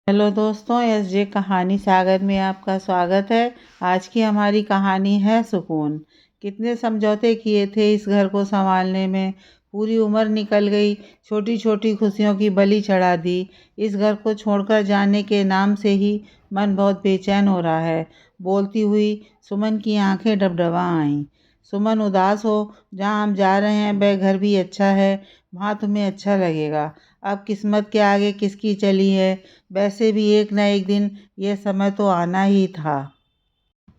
Hello दोस्तों, SJ कहानी सागर में आपका स्वागत है। आज की हमारी कहानी है सुकून। कितने समझौते किए थे इस घर को संभालने में, पूरी उम्र निकल गई, छोटी छोटी खुशियों की बलि चढ़ा दी। इस घर को छोड़कर जाने के नाम से ही मन बहुत बेचैन हो रहा है। बोलती हुई सुमन की आंखें डबडबा आईं। सुमन, उदास हो, जहाँ हम जा रहे हैं वह घर भी अच्छा है, वहाँ तुम्हें अच्छा लगेगा। अब किस्मत के आगे किसकी चली है। वैसे भी एक न एक दिन ये समय तो आना ही था।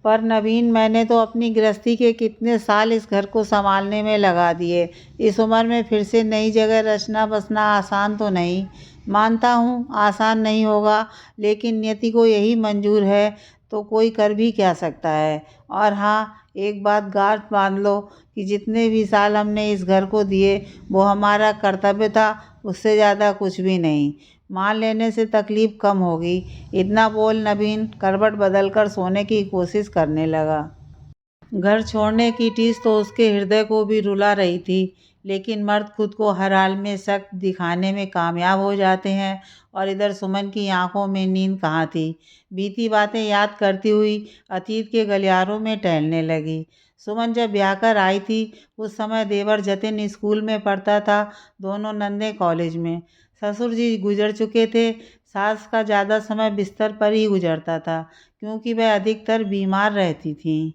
पर नवीन, मैंने तो अपनी गृहस्थी के कितने साल इस घर को संभालने में लगा दिए। इस उम्र में फिर से नई जगह रचना बसना आसान तो नहीं। मानता हूँ आसान नहीं होगा, लेकिन नियति को यही मंजूर है तो कोई कर भी क्या सकता है। और हाँ, एक बात गांठ बांध लो कि जितने भी साल हमने इस घर को दिए वो हमारा कर्तव्य था, उससे ज़्यादा कुछ भी नहीं। मान लेने से तकलीफ कम होगी। इतना बोल नवीन करवट बदलकर सोने की कोशिश करने लगा। घर छोड़ने की टीस तो उसके हृदय को भी रुला रही थी, लेकिन मर्द खुद को हर हाल में सख्त दिखाने में कामयाब हो जाते हैं। और इधर सुमन की आंखों में नींद कहाँ थी। बीती बातें याद करती हुई अतीत के गलियारों में टहलने लगी। सुमन जब ब्याह कर आई थी उस समय देवर जतिन स्कूल में पढ़ता था, दोनों नंदे कॉलेज में। ससुर जी गुजर चुके थे। सास का ज़्यादा समय बिस्तर पर ही गुजरता था, क्योंकि वह अधिकतर बीमार रहती थी।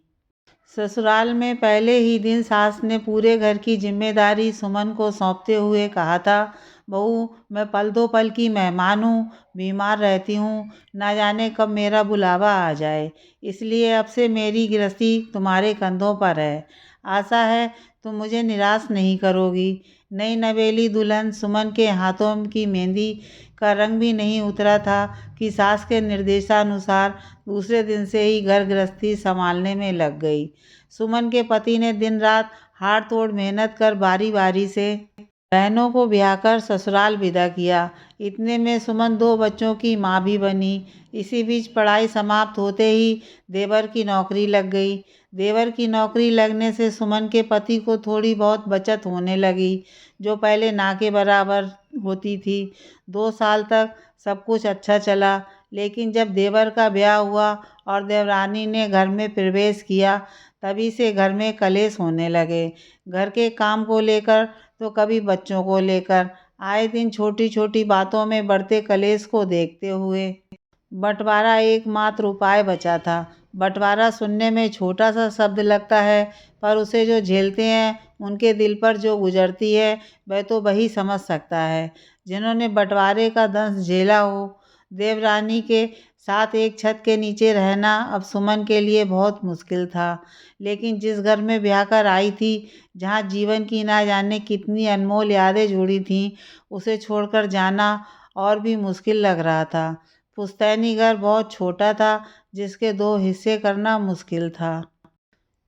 ससुराल में पहले ही दिन सास ने पूरे घर की जिम्मेदारी सुमन को सौंपते हुए कहा था, बहू, मैं पल दो पल की मेहमान हूँ, बीमार रहती हूँ, ना जाने कब मेरा बुलावा आ जाए, इसलिए अब से मेरी गृहस्थी तुम्हारे कंधों पर है। आशा है तुम मुझे निराश नहीं करोगी। नई नवेली दुल्हन सुमन के हाथों की मेहंदी का रंग भी नहीं उतरा था कि सास के निर्देशानुसार दूसरे दिन से ही घर गृहस्थी संभालने में लग गई। सुमन के पति ने दिन रात हाड़ तोड़ मेहनत कर बारी बारी से बहनों को ब्याहकर ससुराल विदा किया। इतने में सुमन 2 बच्चों की माँ भी बनी। इसी बीच पढ़ाई समाप्त होते ही देवर की नौकरी लग गई। देवर की नौकरी लगने से सुमन के पति को थोड़ी बहुत बचत होने लगी, जो पहले ना के बराबर होती थी। 2 साल तक सब कुछ अच्छा चला, लेकिन जब देवर का ब्याह हुआ और देवरानी ने घर में प्रवेश किया, तभी से घर में कलेश होने लगे। घर के काम को लेकर तो कभी बच्चों को लेकर। आए दिन छोटी छोटी बातों में बढ़ते कलेश को देखते हुए बंटवारा एकमात्र उपाय बचा था। बंटवारा सुनने में छोटा सा शब्द लगता है, पर उसे जो झेलते हैं उनके दिल पर जो गुजरती है वह तो वही समझ सकता है, जिन्होंने बंटवारे का दंश झेला हो। देवरानी के साथ एक छत के नीचे रहना अब सुमन के लिए बहुत मुश्किल था, लेकिन जिस घर में ब्याह कर आई थी, जहाँ जीवन की ना जाने कितनी अनमोल यादें जुड़ी थीं, उसे छोड़कर जाना और भी मुश्किल लग रहा था। पुश्तैनी घर बहुत छोटा था, जिसके 2 हिस्से करना मुश्किल था।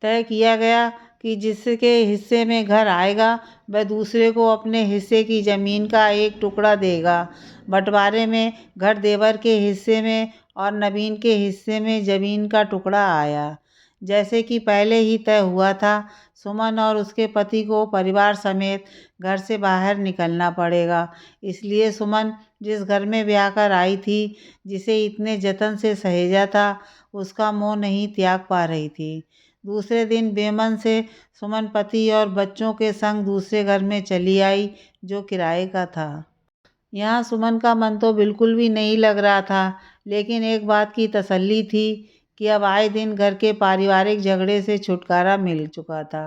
तय किया गया कि जिसके हिस्से में घर आएगा वह दूसरे को अपने हिस्से की ज़मीन का एक टुकड़ा देगा। बंटवारे में घर देवर के हिस्से में और नवीन के हिस्से में ज़मीन का टुकड़ा आया। जैसे कि पहले ही तय हुआ था, सुमन और उसके पति को परिवार समेत घर से बाहर निकलना पड़ेगा। इसलिए सुमन जिस घर में ब्याह कर आई थी, जिसे इतने जतन से सहेजा था, उसका मोह नहीं त्याग पा रही थी। दूसरे दिन बेमन से सुमन पति और बच्चों के संग दूसरे घर में चली आई, जो किराए का था। यहाँ सुमन का मन तो बिल्कुल भी नहीं लग रहा था, लेकिन एक बात की तसल्ली थी कि अब आए दिन घर के पारिवारिक झगड़े से छुटकारा मिल चुका था।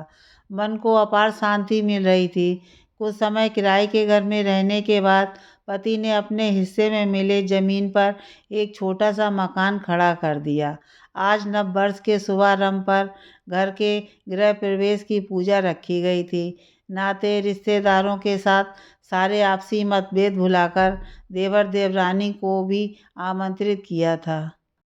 मन को अपार शांति मिल रही थी। कुछ समय किराए के घर में रहने के बाद पति ने अपने हिस्से में मिले जमीन पर एक छोटा सा मकान खड़ा कर दिया। आज नव वर्ष के शुभारंभ पर घर के गृह प्रवेश की पूजा रखी गई थी। नाते रिश्तेदारों के साथ सारे आपसी मतभेद भुलाकर देवर देवरानी को भी आमंत्रित किया था।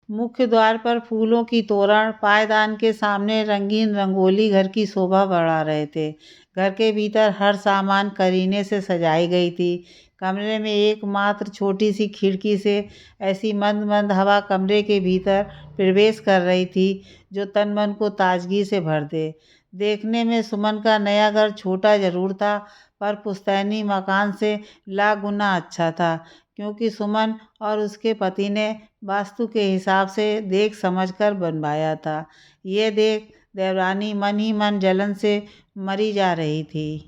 मुख्य द्वार पर फूलों की तोरण, पायदान के सामने रंगीन रंगोली घर की शोभा बढ़ा रहे थे। घर के भीतर हर सामान करीने से सजाई गई थी। कमरे में एकमात्र छोटी सी खिड़की से ऐसी मंद मंद हवा कमरे के भीतर प्रवेश कर रही थी, जो तन मन को ताजगी से भर दे। देखने में सुमन का नया घर छोटा जरूर था, पर पुश्तैनी मकान से लाख गुना अच्छा था, क्योंकि सुमन और उसके पति ने वास्तु के हिसाब से देख समझकर बनवाया था। ये देख देवरानी मन ही मन जलन से मरी जा रही थी।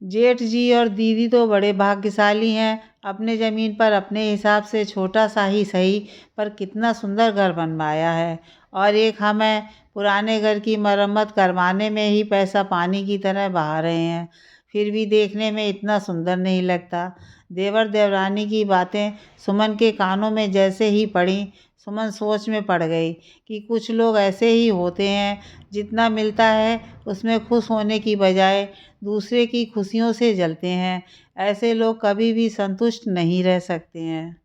जेठ जी और दीदी तो बड़े भाग्यशाली हैं, अपने ज़मीन पर अपने हिसाब से छोटा सा ही सही पर कितना सुंदर घर बनवाया है। और एक हमें पुराने घर की मरम्मत करवाने में ही पैसा पानी की तरह बहा रहे हैं, फिर भी देखने में इतना सुंदर नहीं लगता। देवर देवरानी की बातें सुमन के कानों में जैसे ही पड़ी, सुमन सोच में पड़ गई कि कुछ लोग ऐसे ही होते हैं, जितना मिलता है उसमें खुश होने की बजाय दूसरे की खुशियों से जलते हैं। ऐसे लोग कभी भी संतुष्ट नहीं रह सकते हैं।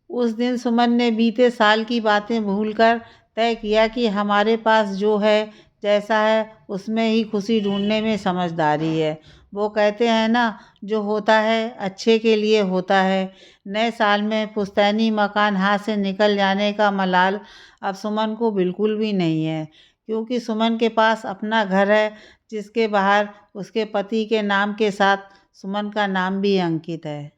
उस दिन सुमन ने बीते साल की बातें भूलकर तय किया कि हमारे पास जो है, जैसा है, उसमें ही खुशी ढूंढने में समझदारी है। वो कहते हैं ना, जो होता है अच्छे के लिए होता है। नए साल में पुश्तैनी मकान हाथ से निकल जाने का मलाल अब सुमन को बिल्कुल भी नहीं है, क्योंकि सुमन के पास अपना घर है, जिसके बाहर उसके पति के नाम के साथ सुमन का नाम भी अंकित है।